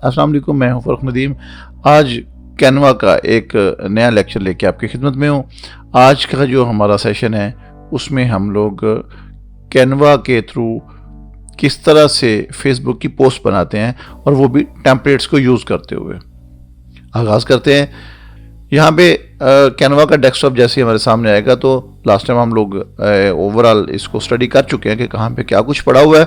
अस्सलाम वालेकुम, मैं हूं फर्रुख नदीम। आज कैनवा का एक नया लेक्चर लेके आपकी खिदमत में हूं। आज का जो हमारा सेशन है उसमें हम लोग कैनवा के थ्रू किस तरह से फेसबुक की पोस्ट बनाते हैं और वो भी टेम्पलेट्स को यूज़ करते हुए। आगाज़ करते हैं। यहाँ पे कैनवा का डेस्कटॉप जैसे हमारे सामने आएगा तो लास्ट टाइम हम लोग ओवरऑल इसको स्टडी कर चुके हैं कि कहाँ पे क्या कुछ पड़ा हुआ है।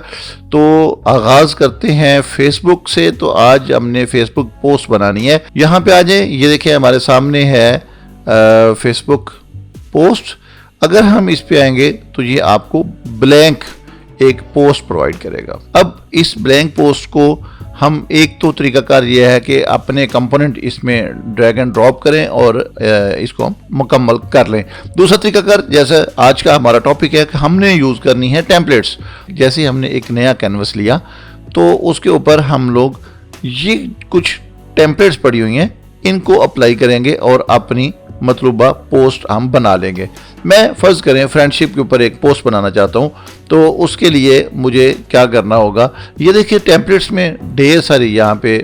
तो आगाज़ करते हैं फेसबुक से। तो आज हमने फेसबुक पोस्ट बनानी है। यहाँ पे आ जाए, ये देखें हमारे सामने है फेसबुक पोस्ट। अगर हम इस पे आएंगे तो ये आपको ब्लैंक एक पोस्ट प्रोवाइड करेगा। अब इस ब्लैंक पोस्ट को हम एक तो तरीकाकार ये है कि अपने कंपोनेंट इसमें ड्रैग एंड ड्रॉप करें और इसको हम मुकम्मल कर लें। दूसरा तरीकाकार, जैसे आज का हमारा टॉपिक है कि हमने यूज़ करनी है टेम्पलेट्स। जैसे हमने एक नया कैनवस लिया तो उसके ऊपर हम लोग ये कुछ टेम्पलेट्स पड़ी हुई हैं, इनको अप्लाई करेंगे और अपनी मतलूबा पोस्ट हम बना लेंगे। मैं फ़र्ज़ करें फ्रेंडशिप के ऊपर एक पोस्ट बनाना चाहता हूं, तो उसके लिए मुझे क्या करना होगा। ये देखिए टेम्पलेट्स में ढेर सारी यहाँ पे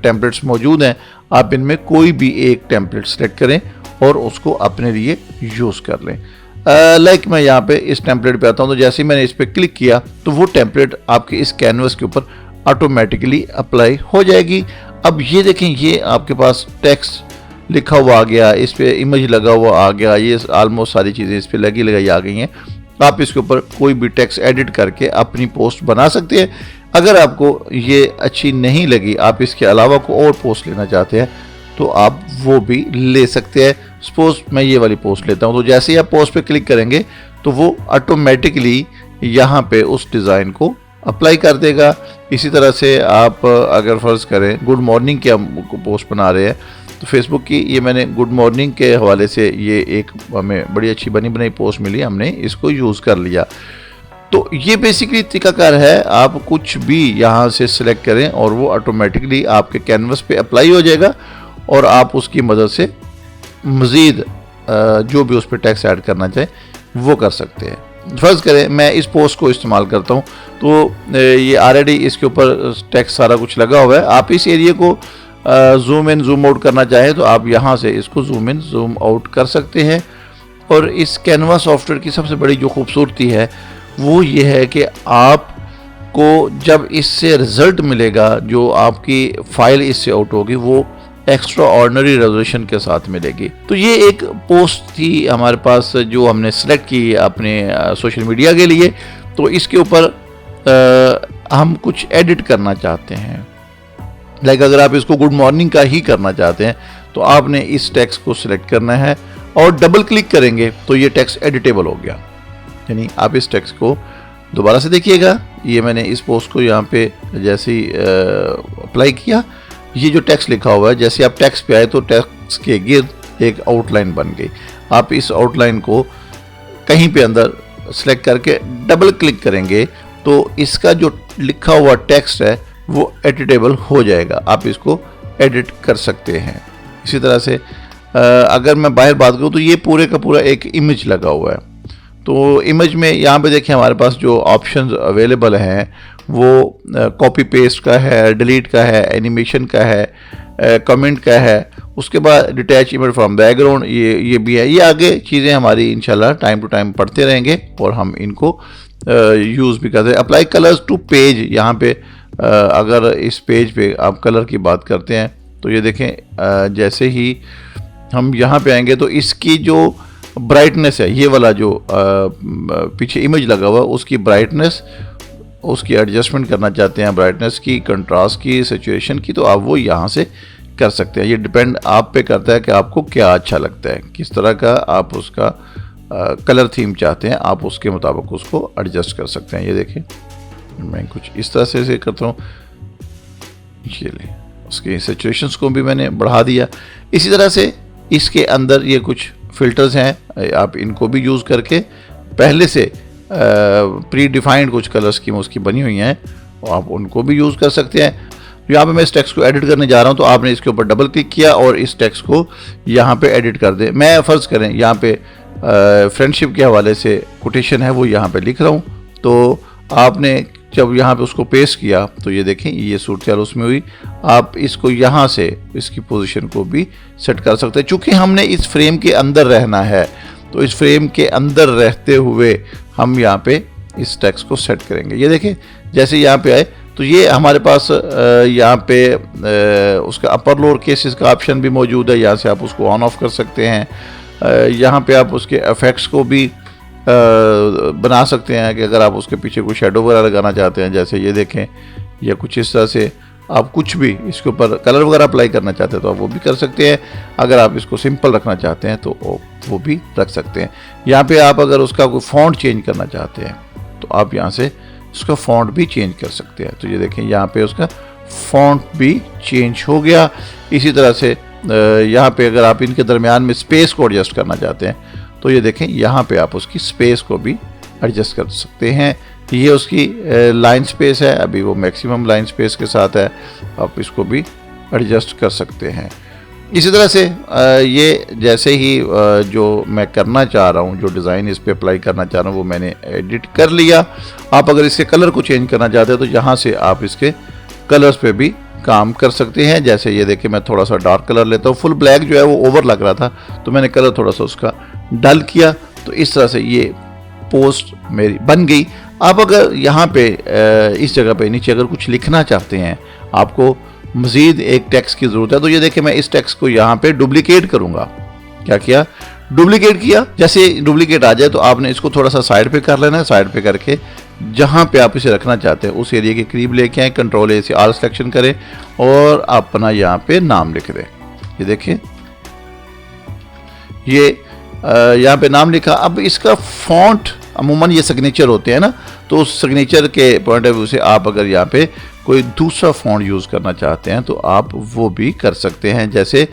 टेम्पलेट्स मौजूद हैं। आप इनमें कोई भी एक टेम्पलेट सेलेक्ट करें और उसको अपने लिए यूज़ कर लें। लाइक मैं यहाँ पे इस टेम्पलेट पे आता हूँ, तो जैसे ही मैंने इस पर क्लिक किया तो वो टेम्पलेट आपके इस कैनवस के ऊपर ऑटोमेटिकली अप्लाई हो जाएगी। अब ये देखें, ये आपके पास टेक्स्ट लिखा हुआ आ गया, इस पे इमेज लगा हुआ आ गया, ये ऑलमोस्ट सारी चीज़ें इस पे लगी लगाई आ गई हैं। आप इसके ऊपर कोई भी टेक्स्ट एडिट करके अपनी पोस्ट बना सकते हैं। अगर आपको ये अच्छी नहीं लगी, आप इसके अलावा को और पोस्ट लेना चाहते हैं तो आप वो भी ले सकते हैं। सपोज मैं ये वाली पोस्ट लेता हूँ, तो जैसे ही आप पोस्ट पे क्लिक करेंगे तो वो ऑटोमेटिकली यहाँ पे उस डिज़ाइन को अप्लाई कर देगा। इसी तरह से आप अगर फ़र्ज़ करें गुड मॉर्निंग की हम पोस्ट बना रहे हैं तो फेसबुक की ये मैंने गुड मॉर्निंग के हवाले से ये एक हमें बड़ी अच्छी बनी बनाई पोस्ट मिली, हमने इसको यूज़ कर लिया। तो ये बेसिकली तरीकाकार है, आप कुछ भी यहाँ से सिलेक्ट करें और वो ऑटोमेटिकली आपके कैनवस पे अप्लाई हो जाएगा और आप उसकी मदद से मज़ीद जो भी उस पर टेक्स्ट ऐड करना चाहें वो कर सकते हैं। फ़र्ज़ करें मैं इस पोस्ट को इस्तेमाल करता हूँ तो ये ऑलरेडी इसके ऊपर टेक्स्ट सारा कुछ लगा हुआ है। आप इस एरिया को जूम इन जूम आउट करना चाहें तो आप यहाँ से इसको जूम इन जूम आउट कर सकते हैं। और इस कैनवा सॉफ्टवेयर की सबसे बड़ी जो खूबसूरती है वो ये है कि आपको जब इससे रिज़ल्ट मिलेगा, जो आपकी फ़ाइल इससे आउट होगी वो एक्स्ट्रा ऑर्डिनरी रेजोल्यूशन के साथ मिलेगी। तो ये एक पोस्ट थी हमारे पास जो हमने सेलेक्ट की अपने सोशल मीडिया के लिए। तो इसके ऊपर हम कुछ एडिट करना चाहते हैं। लाइक अगर आप इसको गुड मॉर्निंग का ही करना चाहते हैं तो आपने इस टेक्स्ट को सिलेक्ट करना है और डबल क्लिक करेंगे तो ये टेक्स्ट एडिटेबल हो गया। यानी आप इस टेक्स्ट को दोबारा से देखिएगा, ये मैंने इस पोस्ट को यहाँ पे जैसे ही अप्लाई किया, ये जो टेक्स्ट लिखा हुआ है, जैसे आप टेक्स्ट पे आए तो टेक्स्ट के गिर्द एक आउटलाइन बन गई। आप इस आउटलाइन को कहीं पे अंदर सेलेक्ट करके डबल क्लिक करेंगे तो इसका जो लिखा हुआ टेक्स्ट है वो एडिटेबल हो जाएगा। आप इसको एडिट कर सकते हैं। इसी तरह से अगर मैं बाहर बात करूँ तो ये पूरे का पूरा एक इमेज लगा हुआ है। तो इमेज में यहाँ पे देखिए हमारे पास जो ऑप्शंस अवेलेबल हैं वो कॉपी पेस्ट का है, डिलीट का है, एनिमेशन का है, कमेंट का है, उसके बाद डिटैच इमेज फ्रॉम बैकग्राउंड ये भी है। ये आगे चीज़ें हमारी इंशाल्लाह टाइम टू टाइम पढ़ते रहेंगे और हम इनको यूज़ भी करते हैं। अप्लाई कलर्स टू पेज, यहाँ पे अगर इस पेज पे आप कलर की बात करते हैं तो ये देखें जैसे ही हम यहाँ पे आएंगे तो इसकी जो ब्राइटनेस है, ये वाला जो पीछे इमेज लगा हुआ उसकी ब्राइटनेस, उसकी एडजस्टमेंट करना चाहते हैं, ब्राइटनेस की, कंट्रास्ट की, सैचुरेशन की, तो आप वो यहाँ से कर सकते हैं। ये डिपेंड आप पे करता है कि आपको क्या अच्छा लगता है, किस तरह का आप उसका कलर थीम चाहते हैं, आप उसके मुताबिक उसको एडजस्ट कर सकते हैं। ये देखें मैं कुछ इस तरह से करता हूँ, ये ले उसके सैचुरेशंस को भी मैंने बढ़ा दिया। इसी तरह से इसके अंदर ये कुछ फ़िल्टर्स हैं, आप इनको भी यूज़ करके पहले से प्री डिफाइंड कुछ कलर स्कीम उसकी बनी हुई हैं और आप उनको भी यूज़ कर सकते हैं। यहाँ पे मैं इस टेक्स्ट को एडिट करने जा रहा हूँ तो आपने इसके ऊपर डबल क्लिक किया और इस टेक्स्ट को यहाँ पे एडिट कर दें। मैं फ़र्ज़ करें यहाँ पे फ्रेंडशिप के हवाले से कोटेशन है वो यहाँ पे लिख रहा हूँ, तो आपने जब यहाँ पे उसको पेस्ट किया तो ये देखें ये सूरत हाल उसमें हुई। आप इसको यहाँ से इसकी पोजीशन को भी सेट कर सकते हैं। चूँकि हमने इस फ्रेम के अंदर रहना है तो इस फ्रेम के अंदर रहते हुए हम यहाँ पे इस टेक्स्ट को सेट करेंगे। ये देखें जैसे यहाँ पे आए तो ये हमारे पास यहाँ पे उसका अपर लोअर केसेस का ऑप्शन भी मौजूद है। यहाँ से आप उसको ऑन ऑफ कर सकते हैं। यहाँ पे आप उसके इफेक्ट्स को भी बना सकते हैं कि अगर आप उसके पीछे कोई शेडो वगैरह लगाना चाहते हैं, जैसे ये देखें, या कुछ इस तरह से आप कुछ भी इसके ऊपर कलर वगैरह अप्लाई करना चाहते हैं तो आप वो भी कर सकते हैं। अगर आप इसको सिंपल रखना चाहते हैं तो वो भी रख सकते हैं। यहाँ पे आप अगर उसका कोई फॉन्ट चेंज करना चाहते हैं तो आप यहाँ से उसका फॉन्ट भी चेंज कर सकते हैं। तो ये देखें यहाँ पे उसका फॉन्ट भी चेंज हो गया। इसी तरह से यहाँ पे अगर आप इनके दरमियान में स्पेस को एडजस्ट करना चाहते हैं तो ये देखें यहाँ पे आप उसकी स्पेस को भी एडजस्ट कर सकते हैं। ये उसकी लाइन स्पेस है, अभी वो मैक्सिमम लाइन स्पेस के साथ है, आप इसको भी एडजस्ट कर सकते हैं। इसी तरह से ये जैसे ही जो मैं करना चाह रहा हूँ, जो डिज़ाइन इस पे अप्लाई करना चाह रहा हूँ वो मैंने एडिट कर लिया। आप अगर इसके कलर को चेंज करना चाहते हैं तो यहाँ से आप इसके कलर्स पे भी काम कर सकते हैं। जैसे ये देखिए मैं थोड़ा सा डार्क कलर लेता हूँ, फुल ब्लैक जो है वो ओवर लग रहा था तो मैंने कलर थोड़ा सा उसका डल किया, तो इस तरह से ये पोस्ट मेरी बन गई। आप अगर यहाँ पे इस जगह पे नीचे अगर कुछ लिखना चाहते हैं, आपको मज़ीद एक टेक्स्ट की ज़रूरत है, तो ये देखिए मैं इस टेक्स्ट को यहाँ पे डुप्लीकेट करूँगा। क्या किया? डुप्लीकेट किया। जैसे डुप्लीकेट आ जाए तो आपने इसको थोड़ा सा साइड पे कर लेना है। साइड पे करके जहाँ पे आप इसे रखना चाहते हैं उस एरिया के करीब लेके आए, कंट्रोल ए से आल सिलेक्शन करें और अपना यहाँ पे नाम लिख दें। ये देखिए ये यहाँ पे नाम लिखा। अब इसका फॉन्ट अमूमन ये सिग्नेचर होते हैं ना, तो उस सिग्नेचर के पॉइंट ऑफ व्यू से आप अगर यहाँ पे कोई दूसरा फॉन्ट यूज़ करना चाहते हैं तो आप वो भी कर सकते हैं। जैसे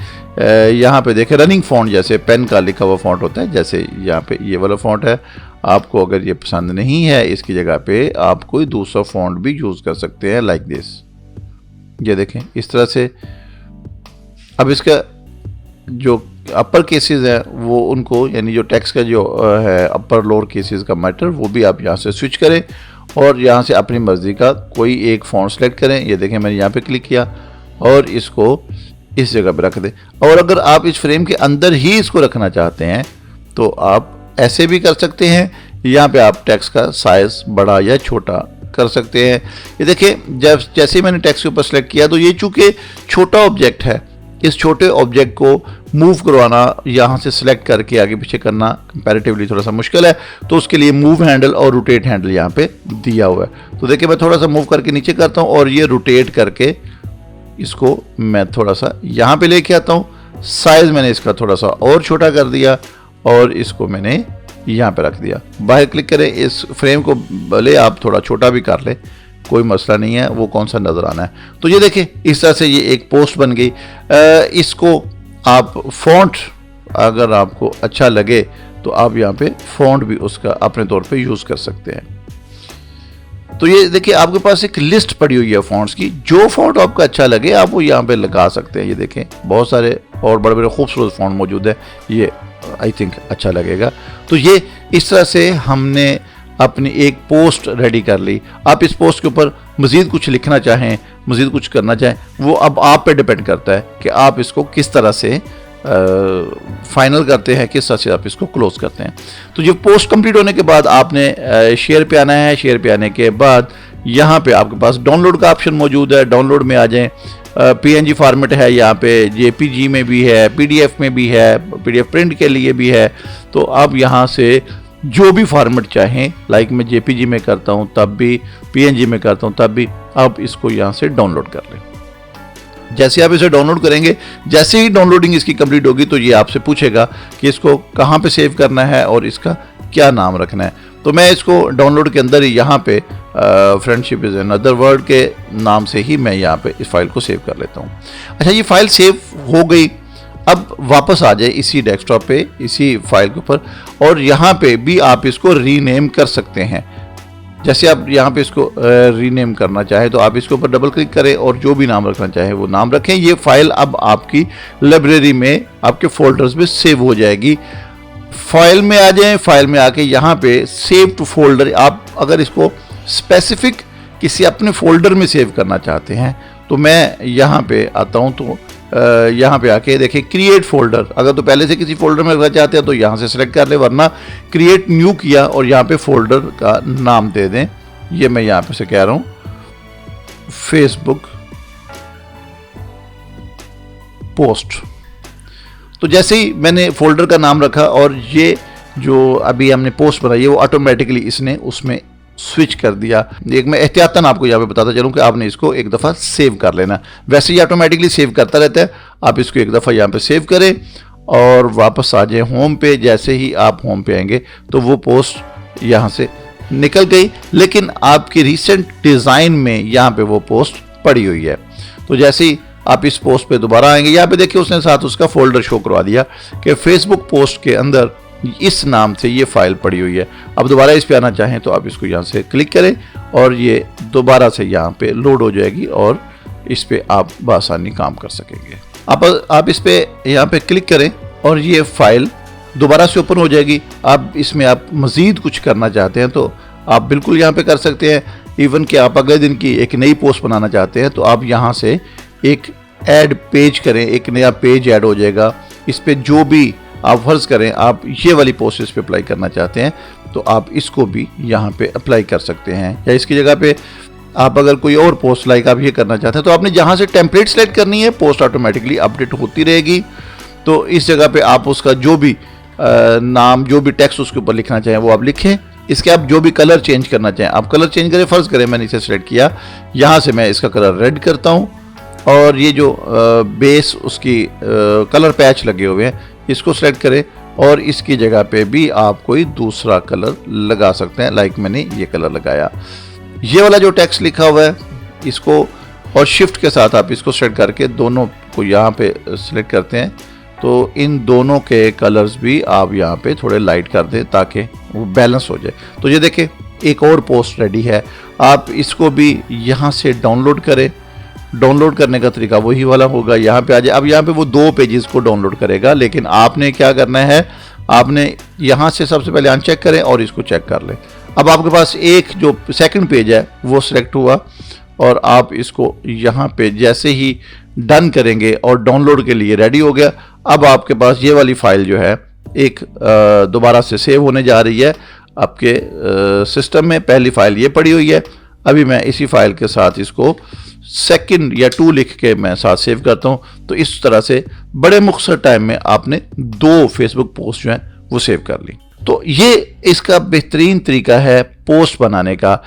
यहाँ पे देखें रनिंग फॉन्ट, जैसे पेन का लिखा हुआ फॉन्ट होता है, जैसे यहाँ पे ये वाला फॉन्ट है। आपको अगर ये पसंद नहीं है, इसकी जगह पे आप कोई दूसरा फॉन्ट भी यूज़ कर सकते हैं, लाइक दिस। ये देखें इस तरह से। अब इसका जो अपर केसेस हैं वो उनको, यानी जो टेक्स्ट का जो है अपर लोअर केसेस का मैटर, वो भी आप यहाँ से स्विच करें और यहाँ से अपनी मर्ज़ी का कोई एक फॉन्ट सेलेक्ट करें। ये देखें मैंने यहाँ पे क्लिक किया और इसको इस जगह पे रख दें। और अगर आप इस फ्रेम के अंदर ही इसको रखना चाहते हैं तो आप ऐसे भी कर सकते हैं। यहाँ पे आप टेक्स्ट का साइज़ बड़ा या छोटा कर सकते हैं। ये देखें जैसे ही मैंने टेक्स्ट के ऊपर सेलेक्ट किया तो ये चूँकि छोटा ऑब्जेक्ट है, इस छोटे ऑब्जेक्ट को मूव करवाना, यहाँ से सिलेक्ट करके आगे पीछे करना कंपैरेटिवली थोड़ा सा मुश्किल है, तो उसके लिए मूव हैंडल और रोटेट हैंडल यहाँ पे दिया हुआ है। तो देखिए मैं थोड़ा सा मूव करके नीचे करता हूँ और ये रोटेट करके इसको मैं थोड़ा सा यहाँ पे लेके आता हूँ। साइज़ मैंने इसका थोड़ा सा और छोटा कर दिया और इसको मैंने यहाँ पे रख दिया। बाहर क्लिक करें, इस फ्रेम को भले आप थोड़ा छोटा भी कर लें, कोई मसला नहीं है, वो कौन सा नज़र आना है। तो ये देखें इस तरह से ये एक पोस्ट बन गई। इसको आप फॉन्ट अगर आपको अच्छा लगे तो आप यहाँ पे फॉन्ट भी उसका अपने तौर पे यूज़ कर सकते हैं। तो ये देखिए आपके पास एक लिस्ट पड़ी हुई है फॉन्ट्स की, जो फॉन्ट आपको अच्छा लगे आप वो यहाँ पे लगा सकते हैं। ये देखें बहुत सारे और बड़े बड़े खूबसूरत फॉन्ट मौजूद है, ये आई थिंक अच्छा लगेगा। तो ये इस तरह से हमने अपनी एक पोस्ट रेडी कर ली। आप इस पोस्ट के ऊपर मज़ीद कुछ लिखना चाहें, मज़ीद कुछ करना चाहें, वो अब आप पे डिपेंड करता है कि आप इसको किस तरह से फाइनल करते हैं, किस तरह से आप इसको क्लोज करते हैं। तो ये पोस्ट कंप्लीट होने के बाद आपने शेयर पे आना है। शेयर पे आने के बाद यहाँ पे आपके पास डाउनलोड का ऑप्शन मौजूद है, डाउनलोड में आ जाएं। PNG फॉर्मेट है यहाँ पे, JPG में भी है, PDF में भी है, PDF प्रिंट के लिए भी है। तो आप यहाँ से जो भी फॉर्मेट चाहें, लाइक मैं JPG में करता हूँ तब भी, PNG में करता हूँ तब भी, आप इसको यहाँ से डाउनलोड कर लें। जैसे आप इसे डाउनलोड करेंगे, जैसे ही डाउनलोडिंग इसकी कंप्लीट होगी तो ये आपसे पूछेगा कि इसको कहाँ पे सेव करना है और इसका क्या नाम रखना है। तो मैं इसको डाउनलोड के अंदर ही यहाँ पे फ्रेंडशिप इज़ अनदर वर्ड के नाम से ही मैं यहाँ पे इस फाइल को सेव कर लेता हूँ। अच्छा, ये फाइल सेव हो गई। अब वापस आ जाए इसी डेस्कटॉप पे, इसी फाइल के ऊपर, और यहाँ पे भी आप इसको रीनेम कर सकते हैं। जैसे आप यहाँ पे इसको रीनेम करना चाहे तो आप इसके ऊपर डबल क्लिक करें और जो भी नाम रखना चाहे वो नाम रखें। ये फाइल अब आपकी लाइब्रेरी में, आपके फोल्डर्स में सेव हो जाएगी। फाइल में आ जाएं, फाइल में आके यहाँ पे सेव टू फोल्डर, आप अगर इसको स्पेसिफिक किसी अपने फोल्डर में सेव करना चाहते हैं तो मैं यहाँ पे आता हूँ। तो यहाँ पे आके देखिए क्रिएट फोल्डर, अगर तो पहले से किसी फोल्डर में रखना चाहते हैं तो यहाँ से सिलेक्ट कर ले, वरना क्रिएट न्यू किया और यहाँ पे फोल्डर का नाम दे दें। ये मैं यहाँ पे से कह रहा हूँ फेसबुक पोस्ट। तो जैसे ही मैंने फोल्डर का नाम रखा और ये जो अभी हमने पोस्ट बनाई है वो ऑटोमेटिकली इसने उसमें स्विच कर दिया। एक मैं एहतियातन आपको यहाँ पे बताता चलूँ कि आपने इसको एक दफ़ा सेव कर लेना, वैसे ही ऑटोमेटिकली सेव करता रहता है। आप इसको एक दफ़ा यहाँ पे सेव करें और वापस आ जाए होम पे। जैसे ही आप होम पे आएंगे तो वो पोस्ट यहाँ से निकल गई, लेकिन आपकी रिसेंट डिज़ाइन में यहाँ पे वो पोस्ट पड़ी हुई है। तो जैसे ही आप इस पोस्ट पे दोबारा आएंगे, यहाँ पे देखिए उसने साथ उसका फोल्डर शो करवा दिया कि फेसबुक पोस्ट के अंदर इस नाम से ये फाइल पड़ी हुई है। अब दोबारा इस पे आना चाहें तो आप इसको यहाँ से क्लिक करें और ये दोबारा से यहाँ पे लोड हो जाएगी और इस पे आप बआसानी काम कर सकेंगे। आप इस पे यहाँ पे क्लिक करें और ये फाइल दोबारा से ओपन हो जाएगी। आप इसमें आप मज़ीद कुछ करना चाहते हैं तो आप बिल्कुल यहाँ पे कर सकते हैं। इवन कि आप अगले दिन की एक नई पोस्ट बनाना चाहते हैं तो आप यहाँ से एक ऐड पेज करें, एक नया पेज ऐड हो जाएगा। इस पे जो भी आप फर्ज करें आप ये वाली पोस्ट इस पे अप्लाई करना चाहते हैं तो आप इसको भी यहाँ पे अप्लाई कर सकते हैं, या इसकी जगह पे आप अगर कोई और पोस्ट लाइक आप ये करना चाहते हैं तो आपने जहाँ से टेम्पलेट सेलेक्ट करनी है, पोस्ट ऑटोमेटिकली अपडेट होती रहेगी। तो इस जगह पे आप उसका जो भी नाम, जो भी टेक्स्ट उसके ऊपर लिखना चाहें वो आप लिखें। इसके आप जो भी कलर चेंज करना चाहें आप कलर चेंज करें। फ़र्ज़ करें मैंने इसे सेलेक्ट किया, यहाँ से मैं इसका कलर रेड करता हूँ और ये जो बेस उसकी कलर पैच लगे हुए हैं इसको सेलेक्ट करें और इसकी जगह पे भी आप कोई दूसरा कलर लगा सकते हैं। लाइक मैंने ये कलर लगाया। ये वाला जो टेक्स्ट लिखा हुआ है इसको और शिफ्ट के साथ आप इसको सेलेक्ट करके दोनों को यहाँ पे सिलेक्ट करते हैं तो इन दोनों के कलर्स भी आप यहाँ पे थोड़े लाइट कर दें ताकि वो बैलेंस हो जाए। तो ये देखें एक और पोस्ट रेडी है। आप इसको भी यहाँ से डाउनलोड करें। डाउनलोड करने का तरीका वही वाला होगा, यहाँ पे आ जाए। अब यहाँ पे वो 2 पेजेस को डाउनलोड करेगा, लेकिन आपने क्या करना है, आपने यहाँ से सबसे पहले अनचेक करें और इसको चेक कर लें। अब आपके पास एक जो सेकंड पेज है वो सिलेक्ट हुआ और आप इसको यहाँ पे जैसे ही डन करेंगे और डाउनलोड के लिए रेडी हो गया। अब आपके पास ये वाली फाइल जो है एक दोबारा से सेव होने जा रही है आपके सिस्टम में। पहली फाइल ये पड़ी हुई है। अभी मैं इसी फाइल के साथ इसको सेकंड या 2 लिख के मैं साथ सेव करता हूं। तो इस तरह से बड़े मुख्तसर टाइम में आपने 2 फेसबुक पोस्ट जो हैं वो सेव कर ली। तो ये इसका बेहतरीन तरीका है पोस्ट बनाने का।